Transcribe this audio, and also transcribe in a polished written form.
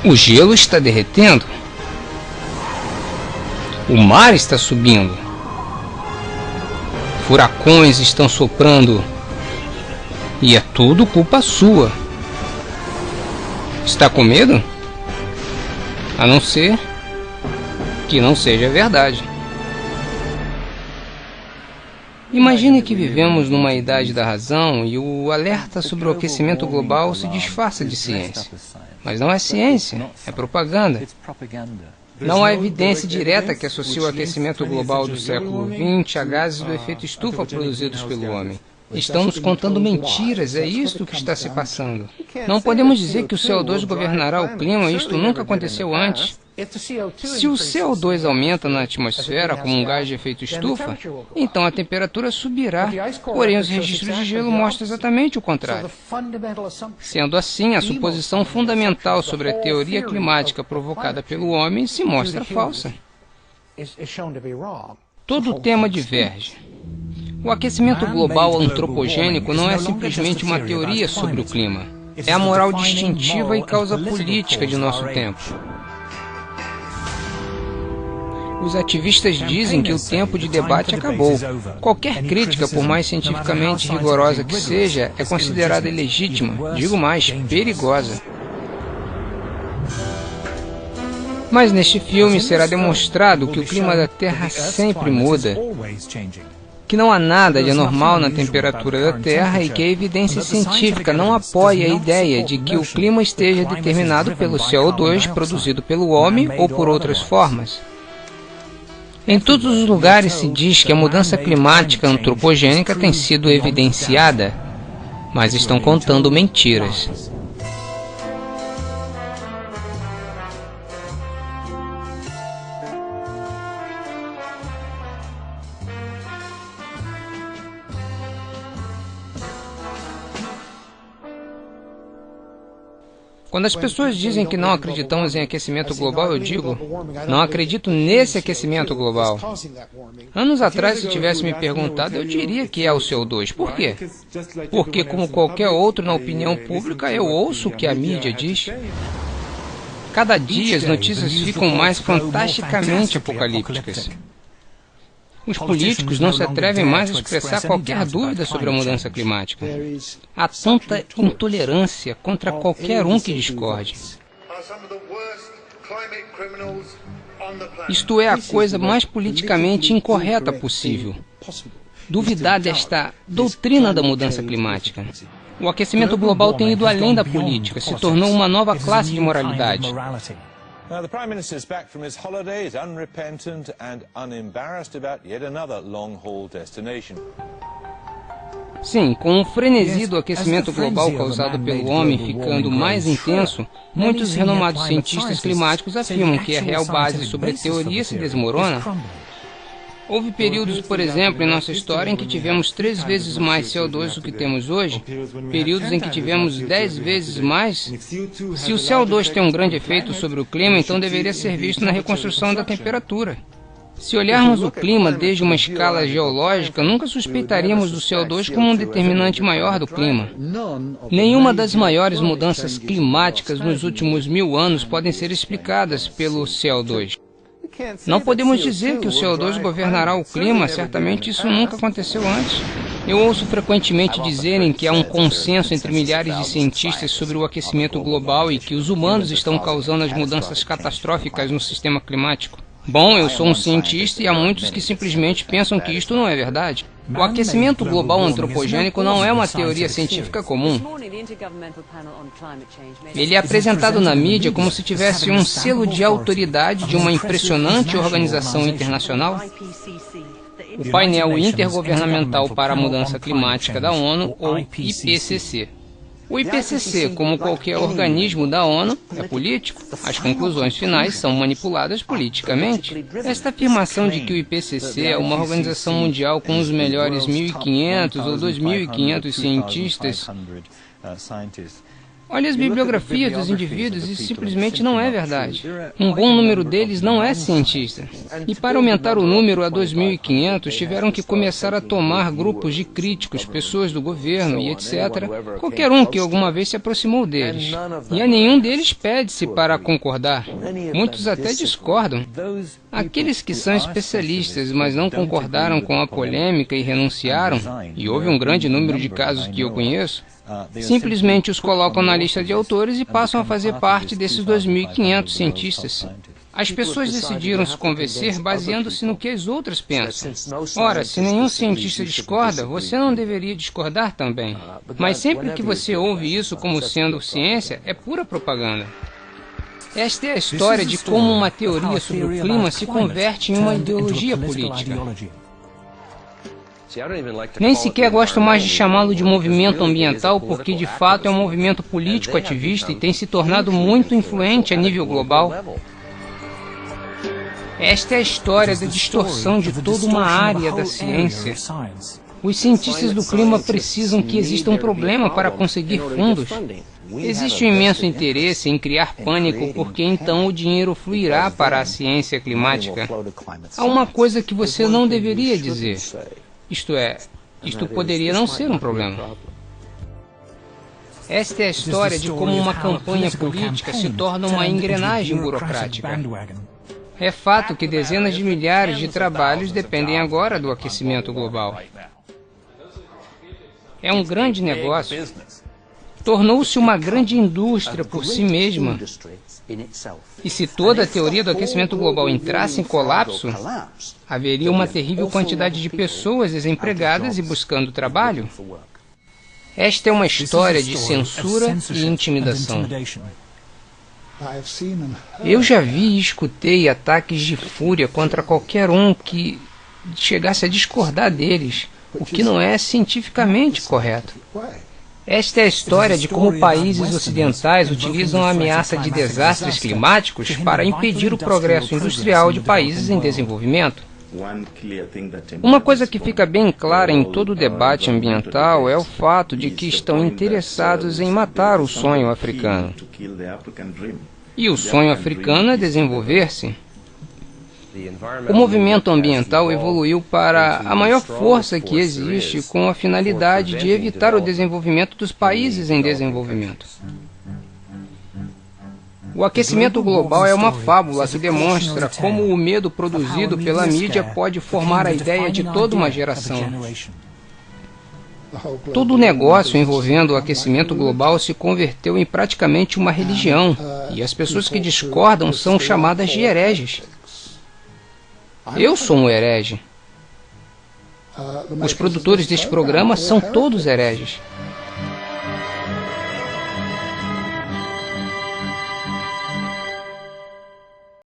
O gelo está derretendo. O mar está subindo. Furacões estão soprando. E é tudo culpa sua. Está com medo? A não ser que não seja verdade. Imagine que vivemos numa idade da razão e o alerta sobre o aquecimento global se disfarça de ciência. Mas não é ciência, é propaganda. Não há evidência direta que associe o aquecimento global do século XX a gases do efeito estufa produzidos pelo homem. Estão nos contando mentiras, é isto que está se passando. Não podemos dizer que o CO2 governará o clima, isto nunca aconteceu antes. Se o CO2 aumenta na atmosfera como um gás de efeito estufa, então a temperatura subirá, porém os registros de gelo mostram exatamente o contrário. Sendo assim, a suposição fundamental sobre a teoria climática provocada pelo homem se mostra falsa. Todo o tema diverge. O aquecimento global antropogênico não é simplesmente uma teoria sobre o clima. É a moral distintiva e causa política de nosso tempo. Os ativistas dizem que o tempo de debate acabou. Qualquer crítica, por mais cientificamente rigorosa que seja, é considerada ilegítima, digo mais, perigosa. Mas neste filme será demonstrado que o clima da Terra sempre muda, que não há nada de anormal na temperatura da Terra e que a evidência científica não apoia a ideia de que o clima esteja determinado pelo CO2 produzido pelo homem ou por outras formas. Em todos os lugares se diz que a mudança climática antropogênica tem sido evidenciada, mas estão contando mentiras. Quando as pessoas dizem que não acreditamos em aquecimento global, eu digo, não acredito nesse aquecimento global. Anos atrás, se tivesse me perguntado, eu diria que é o CO2. Por quê? Porque, como qualquer outro na opinião pública, eu ouço o que a mídia diz. Cada dia as notícias ficam mais fantasticamente apocalípticas. Os políticos não se atrevem mais a expressar qualquer dúvida sobre a mudança climática. Há tanta intolerância contra qualquer um que discorde. Isto é a coisa mais politicamente incorreta possível. Duvidar desta doutrina da mudança climática. O aquecimento global tem ido além da política, se tornou uma nova classe de moralidade. The Prime Minister is back from his holidays, unrepentant and unembarrassed about yet another long-haul destination. Sim, com o frenesi do aquecimento global causado pelo homem ficando mais intenso, muitos renomados cientistas climáticos afirmam que a real base sobre a teoria se desmorona. Houve períodos, por exemplo, em nossa história em que tivemos 3 vezes mais CO2 do que temos hoje, períodos em que tivemos 10 vezes mais. Se o CO2 tem um grande efeito sobre o clima, então deveria ser visto na reconstrução da temperatura. Se olharmos o clima desde uma escala geológica, nunca suspeitaríamos do CO2 como um determinante maior do clima. Nenhuma das maiores mudanças climáticas nos últimos 1000 anos podem ser explicadas pelo CO2. Não podemos dizer que o CO2 governará o clima, certamente isso nunca aconteceu antes. Eu ouço frequentemente dizerem que há um consenso entre milhares de cientistas sobre o aquecimento global e que os humanos estão causando as mudanças catastróficas no sistema climático. Bom, eu sou um cientista e há muitos que simplesmente pensam que isto não é verdade. O aquecimento global antropogênico não é uma teoria científica comum. Ele é apresentado na mídia como se tivesse um selo de autoridade de uma impressionante organização internacional. O painel intergovernamental para a mudança climática da ONU, ou IPCC. O IPCC, como qualquer organismo da ONU, é político. As conclusões finais são manipuladas politicamente. Esta afirmação de que o IPCC é uma organização mundial com os melhores 1.500 ou 2.500 cientistas Olhe as bibliografias dos indivíduos e simplesmente não é verdade. Um bom número deles não é cientista. E para aumentar o número a 2.500, tiveram que começar a tomar grupos de críticos, pessoas do governo e etc., qualquer um que alguma vez se aproximou deles. E a nenhum deles pede-se para concordar. Muitos até discordam. Aqueles que são especialistas, mas não concordaram com a polêmica e renunciaram, e houve um grande número de casos que eu conheço, simplesmente os colocam na lista de autores e passam a fazer parte desses 2.500 cientistas. As pessoas decidiram se convencer baseando-se no que as outras pensam. Ora, se nenhum cientista discorda, você não deveria discordar também. Mas sempre que você ouve isso como sendo ciência, é pura propaganda. Esta é a história de como uma teoria sobre o clima se converte em uma ideologia política. Nem sequer gosto mais de chamá-lo de movimento ambiental, porque de fato é um movimento político ativista e tem se tornado muito influente a nível global. Esta é a história da distorção de toda uma área da ciência. Os cientistas do clima precisam que exista um problema para conseguir fundos. Existe um imenso interesse em criar pânico, porque então o dinheiro fluirá para a ciência climática. Há uma coisa que você não deveria dizer. Isto é, isto poderia não ser um problema. Esta é a história de como uma campanha política se torna uma engrenagem burocrática. É fato que dezenas de milhares de trabalhos dependem agora do aquecimento global. É um grande negócio. Tornou-se uma grande indústria por si mesma. E se toda a teoria do aquecimento global entrasse em colapso, haveria uma terrível quantidade de pessoas desempregadas e buscando trabalho. Esta é uma história de censura e intimidação. Eu já vi e escutei ataques de fúria contra qualquer um que chegasse a discordar deles, o que não é cientificamente correto. Esta é a história de como países ocidentais utilizam a ameaça de desastres climáticos para impedir o progresso industrial de países em desenvolvimento. Uma coisa que fica bem clara em todo o debate ambiental é o fato de que estão interessados em matar o sonho africano. E o sonho africano é desenvolver-se. O movimento ambiental evoluiu para a maior força que existe com a finalidade de evitar o desenvolvimento dos países em desenvolvimento. O aquecimento global é uma fábula que demonstra como o medo produzido pela mídia pode formar a ideia de toda uma geração. Todo o negócio envolvendo o aquecimento global se converteu em praticamente uma religião, e as pessoas que discordam são chamadas de hereges. Eu sou um herege. Os produtores deste programa são todos hereges.